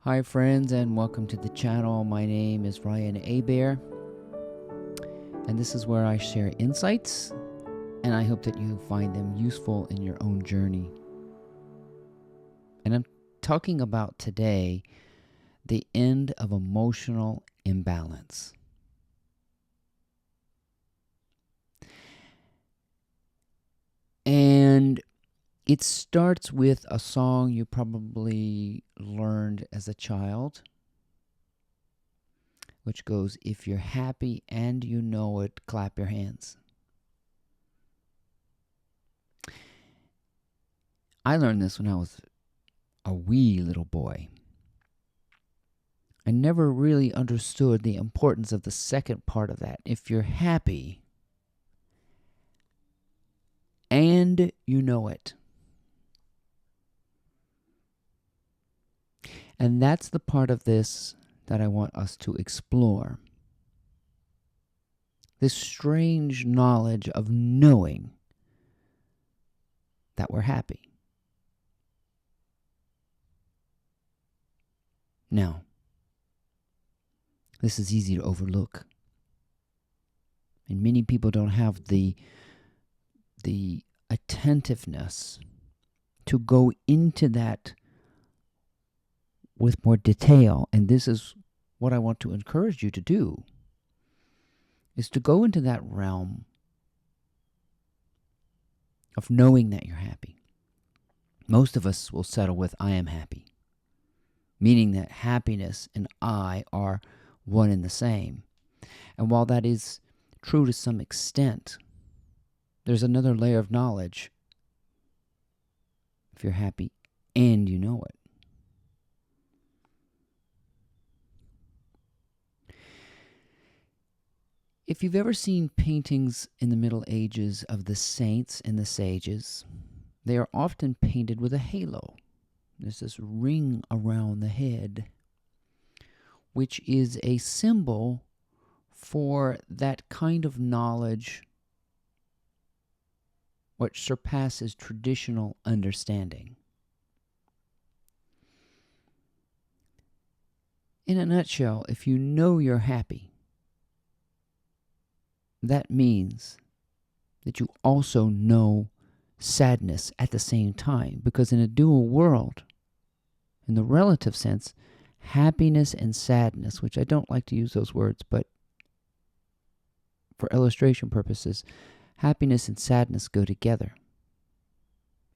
Hi friends and welcome to the channel. My name is Ryan Abear and this is where I share insights and I hope that you find them useful in your own journey. And I'm talking about today the end of emotional imbalance. And it starts with a song you probably learned as a child, which goes, "If you're happy and you know it, clap your hands." I learned this when I was a wee little boy. I never really understood the importance of the second part of that. If you're happy and you know it. And that's the part of this that I want us to explore. This strange knowledge of knowing that we're happy. Now, this is easy to overlook. And many people don't have the attentiveness to go into that with more detail. And this is what I want to encourage you to do, is to go into that realm of knowing that you're happy. Most of us will settle with "I am happy," meaning that happiness and I are one and the same. And while that is true to some extent, there's another layer of knowledge. If you're happy and you know it. If you've ever seen paintings in the Middle Ages of the saints and the sages, they are often painted with a halo. There's this ring around the head, which is a symbol for that kind of knowledge which surpasses traditional understanding. In a nutshell, if you know you're happy, that means that you also know sadness at the same time. Because in a dual world, in the relative sense, happiness and sadness, which I don't like to use those words, but for illustration purposes, happiness and sadness go together.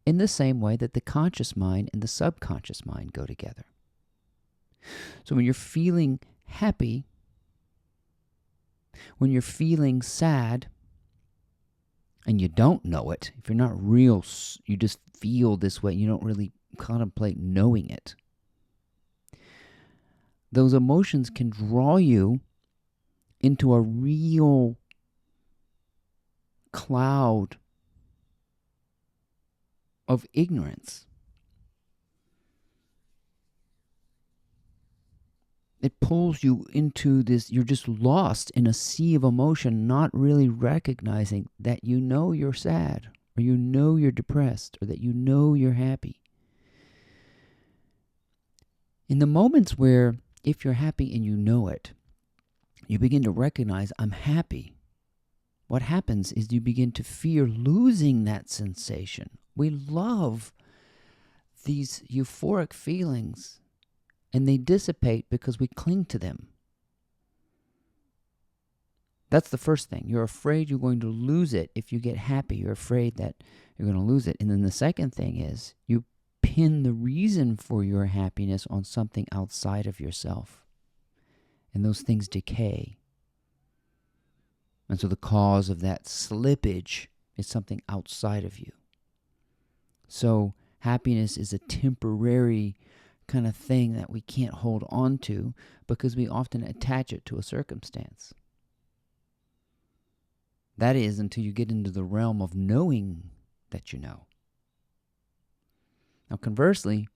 In the same way that the conscious mind and the subconscious mind go together. So when you're feeling happy, when you're feeling sad, and you don't know it, if you're not real, you just feel this way, you don't really contemplate knowing it, those emotions can draw you into a real cloud of ignorance. It pulls you into this, you're just lost in a sea of emotion, not really recognizing that you know you're sad, or you know you're depressed, or that you know you're happy. In the moments where, if you're happy and you know it, you begin to recognize, I'm happy. What happens is you begin to fear losing that sensation. We love these euphoric feelings, and they dissipate because we cling to them. That's the first thing. You're afraid you're going to lose it. If you get happy, you're afraid that you're going to lose it. And then the second thing is you pin the reason for your happiness on something outside of yourself. And those things decay. And so the cause of that slippage is something outside of you. So happiness is a temporary kind of thing that we can't hold on to because we often attach it to a circumstance. That is until you get into the realm of knowing that you know. Now, conversely,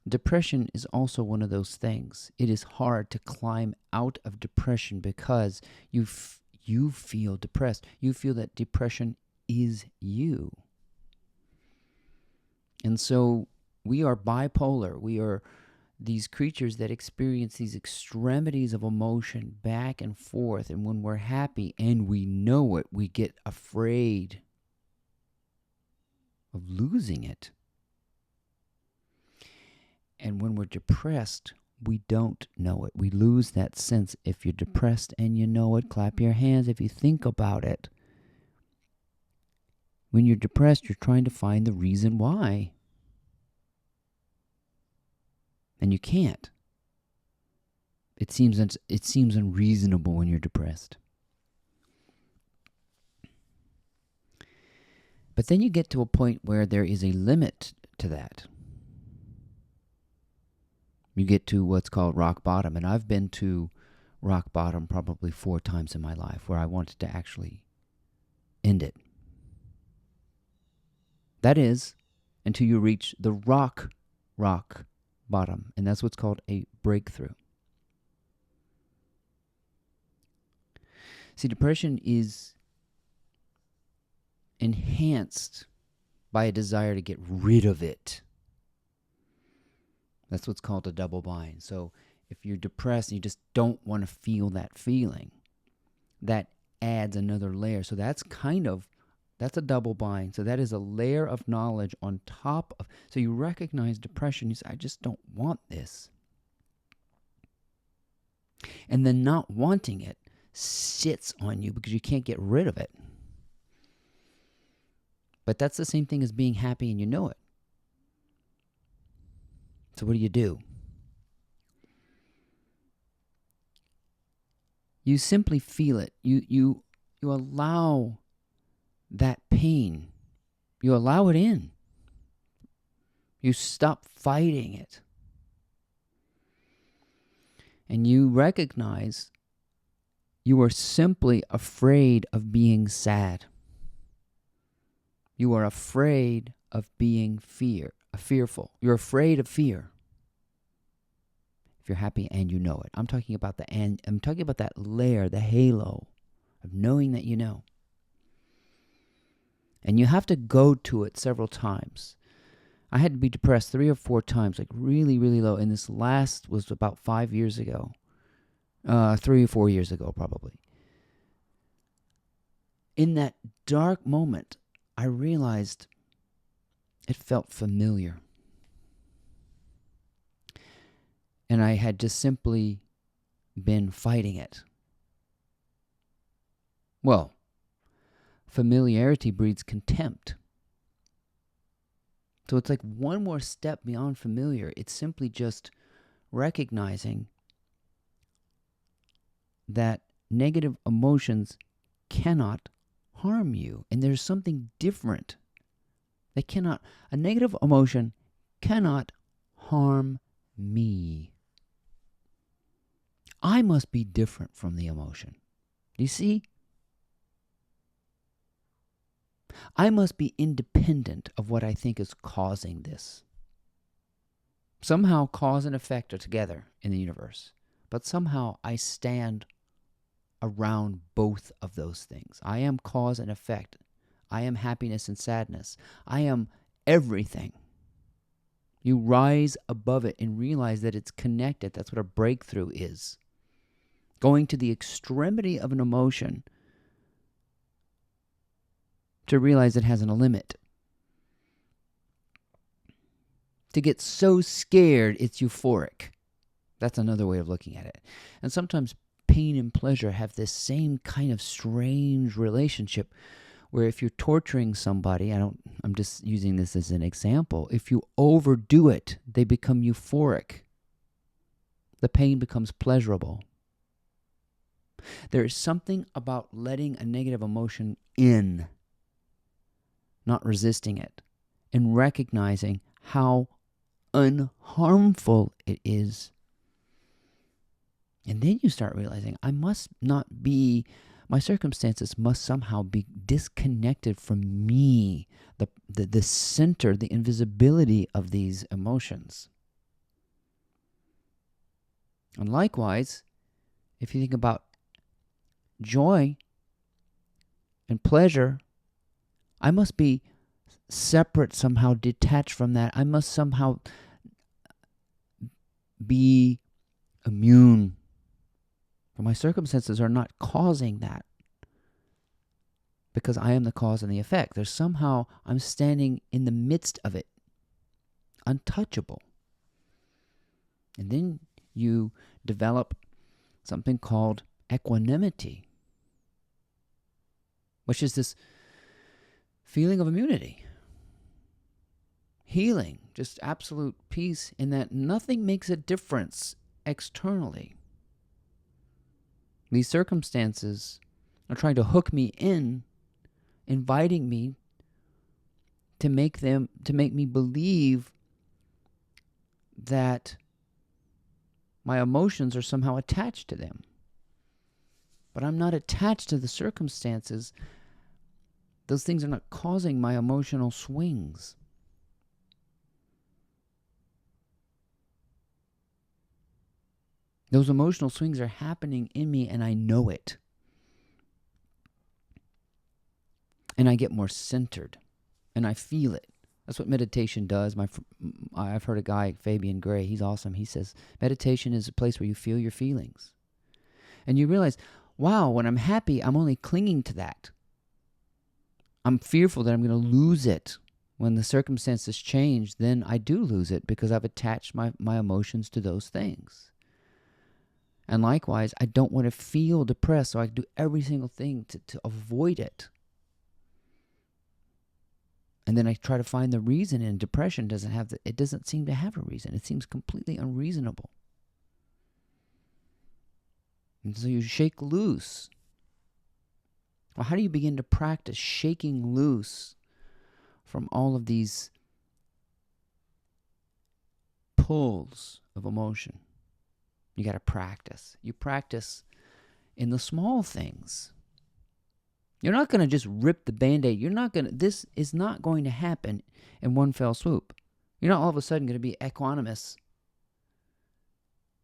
depression is also one of those things. It is hard to climb out of depression because you feel depressed. You feel that depression is you. And so we are bipolar. We are these creatures that experience these extremities of emotion back and forth. And when we're happy and we know it, we get afraid of losing it. And when we're depressed, we don't know it. We lose that sense. If you're depressed and you know it, clap your hands if you think about it. When you're depressed, you're trying to find the reason why. And you can't. It seems unreasonable when you're depressed. But then you get to a point where there is a limit to that. You get to what's called rock bottom. And I've been to rock bottom probably 4 times in my life where I wanted to actually end it. That is, until you reach the rock bottom. And that's what's called a breakthrough. See, depression is enhanced by a desire to get rid of it. That's what's called a double bind. So if you're depressed and you just don't want to feel that feeling, that adds another layer. So that's a double bind. So that is a layer of knowledge on top of, so you recognize depression. You say, I just don't want this. And then not wanting it sits on you because you can't get rid of it. But that's the same thing as being happy and you know it. So what do? You simply feel it. You allow that pain. You allow it in. You stop fighting it. And you recognize you are simply afraid of being sad. You are afraid of being fearful. You're afraid of fear. If you're happy and you know it. I'm talking about that layer, the halo of knowing that you know. And you have to go to it several times. I had to be depressed 3 or 4 times, like really, really low. And this last was about 5 years ago. 3 or 4 years ago, probably. In that dark moment, I realized it felt familiar. And I had just simply been fighting it. Well, familiarity breeds contempt. So it's like one more step beyond familiar. It's simply just recognizing that negative emotions cannot harm you. And there's something different. A negative emotion cannot harm me. I must be different from the emotion. Do you see? I must be independent of what I think is causing this. Somehow cause and effect are together in the universe, but somehow I stand around both of those things. I am cause and effect. I am happiness and sadness. I am everything. You rise above it and realize that it's connected. That's what a breakthrough is. Going to the extremity of an emotion to realize it has a limit. To get so scared, it's euphoric. That's another way of looking at it. And sometimes pain and pleasure have this same kind of strange relationship where if you're torturing somebody, I'm just using this as an example. If you overdo it, they become euphoric. The pain becomes pleasurable. There is something about letting a negative emotion in, not resisting it, and recognizing how unharmful it is. And then you start realizing my circumstances must somehow be disconnected from me, the center, the invisibility of these emotions. And likewise, if you think about joy and pleasure, I must be separate, somehow detached from that. I must somehow be immune. For my circumstances are not causing that, because I am the cause and the effect. There's somehow I'm standing in the midst of it, untouchable. And then you develop something called equanimity, which is this feeling of immunity, healing, just absolute peace in that nothing makes a difference externally. These circumstances are trying to hook me in, inviting me to make me believe that my emotions are somehow attached to them. But I'm not attached to the circumstances. Those things are not causing my emotional swings. Those emotional swings are happening in me, and I know it. And I get more centered, and I feel it. That's what meditation does. I've heard a guy, Fabian Gray, he's awesome. He says, meditation is a place where you feel your feelings. And you realize, wow, when I'm happy, I'm only clinging to that. I'm fearful that I'm going to lose it. When the circumstances change, then I do lose it because I've attached my emotions to those things. And likewise, I don't want to feel depressed, so I do every single thing to avoid it. And then I try to find the reason, and depression doesn't seem to have a reason. It seems completely unreasonable. And so you shake loose. Well, how do you begin to practice shaking loose from all of these pulls of emotion? You got to practice. You practice in the small things. You're not going to just rip the Band-Aid. This is not going to happen in one fell swoop. You're not all of a sudden going to be equanimous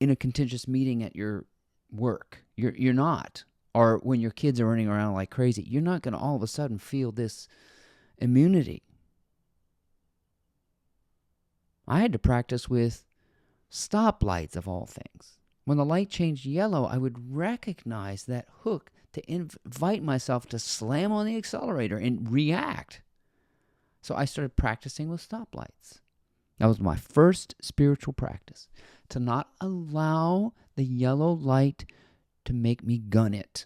in a contentious meeting at your work. You're not. Or when your kids are running around like crazy. You're not going to all of a sudden feel this immunity. I had to practice with stoplights of all things. When the light changed yellow, I would recognize that hook to invite myself to slam on the accelerator and react. So I started practicing with stoplights. That was my first spiritual practice, to not allow the yellow light to make me gun it.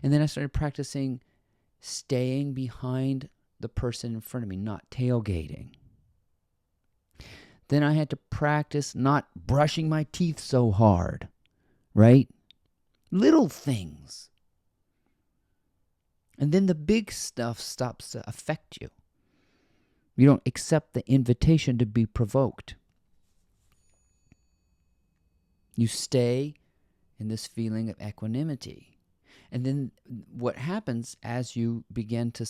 And then I started practicing staying behind the person in front of me, not tailgating. Then I had to practice not brushing my teeth so hard, right? Little things. And then the big stuff stops to affect you. You don't accept the invitation to be provoked. You stay in this feeling of equanimity. And then what happens as you begin to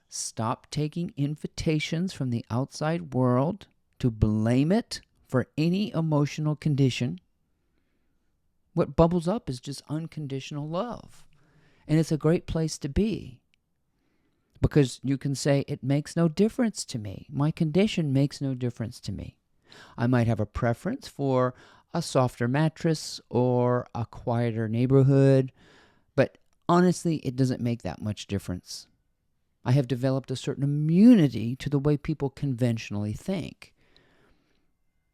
stop taking invitations from the outside world to blame it for any emotional condition, what bubbles up is just unconditional love. And it's a great place to be. Because you can say, it makes no difference to me. My condition makes no difference to me. I might have a preference for a softer mattress or a quieter neighborhood, but honestly, it doesn't make that much difference. I have developed a certain immunity to the way people conventionally think.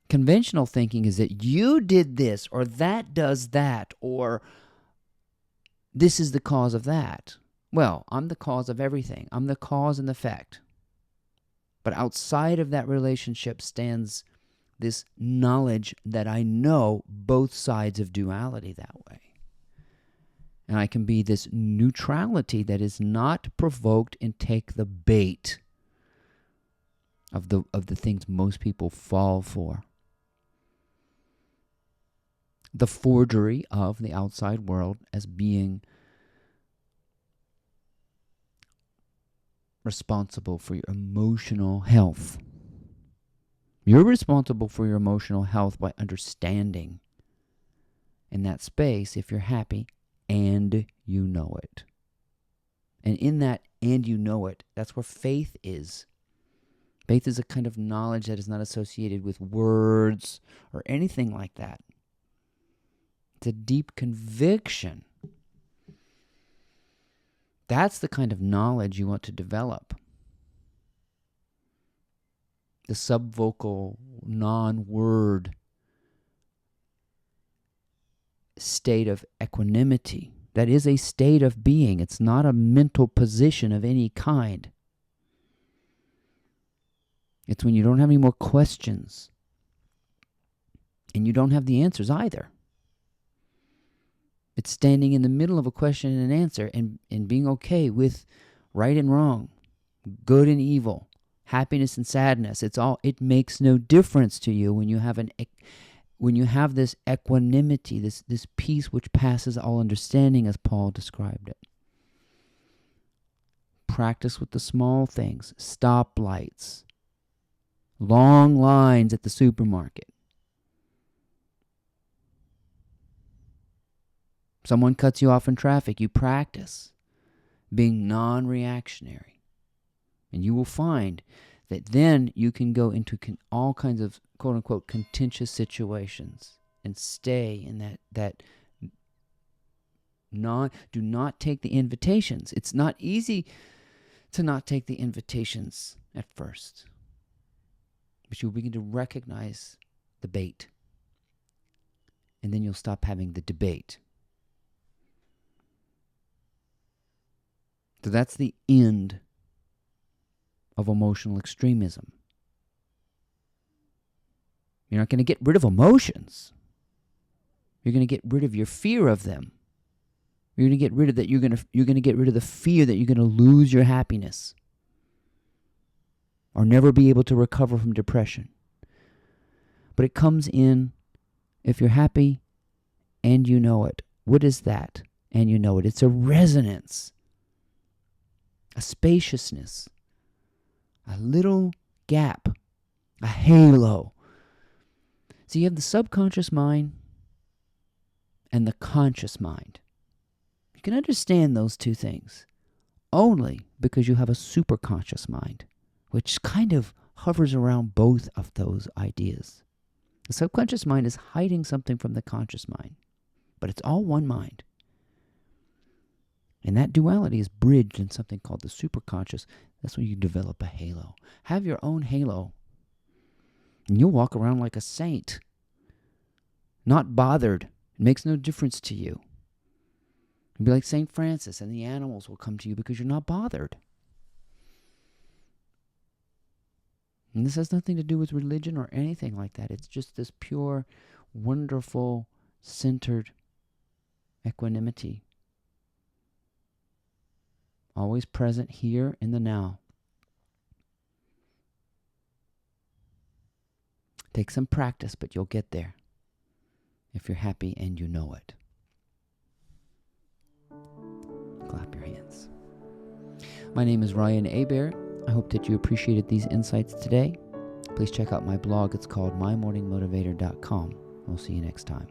Conventional thinking is that you did this, or that does that, or this is the cause of that. Well, I'm the cause of everything. I'm the cause and effect. But outside of that relationship stands this knowledge that I know both sides of duality that way. And I can be this neutrality that is not provoked and take the bait of the things most people fall for. The forgery of the outside world as being responsible for your emotional health. You're responsible for your emotional health by understanding in that space if you're happy and you know it. And in that and you know it, that's where faith is. Faith is a kind of knowledge that is not associated with words or anything like that. It's a deep conviction. That's the kind of knowledge you want to develop. The subvocal, non-word state of equanimity. That is a state of being. It's not a mental position of any kind. It's when you don't have any more questions. And you don't have the answers either. It's standing in the middle of a question and an answer and being okay with right and wrong, good and evil, happiness and sadness. It makes no difference to you when you have this equanimity, this peace which passes all understanding, as Paul described it. Practice with the small things, stoplights, long lines at the supermarket. Someone cuts you off in traffic, you practice being non-reactionary. And you will find that then you can go into all kinds of quote-unquote contentious situations and stay in that do not take the invitations. It's not easy to not take the invitations at first. But you'll begin to recognize the bait. And then you'll stop having the debate. So that's the end of emotional extremism. You're not going to get rid of emotions. You're going to get rid of your fear of them. You're going to get rid of that. You're going to get rid of the fear that you're going to lose your happiness or never be able to recover from depression. But it comes in if you're happy and you know it. What is that? And you know it. It's a resonance, a spaciousness, a little gap, a halo. So you have the subconscious mind and the conscious mind. You can understand those two things only because you have a superconscious mind, which kind of hovers around both of those ideas. The subconscious mind is hiding something from the conscious mind, but it's all one mind. And that duality is bridged in something called the superconscious. That's when you develop a halo. Have your own halo. And you'll walk around like a saint. Not bothered. It makes no difference to you. You'll be like St. Francis, and the animals will come to you because you're not bothered. And this has nothing to do with religion or anything like that. It's just this pure, wonderful, centered equanimity. Always present here in the now. Take some practice, but you'll get there if you're happy and you know it. Clap your hands. My name is Ryan Hebert. I hope that you appreciated these insights today. Please check out my blog. It's called mymorningmotivator.com. We'll see you next time.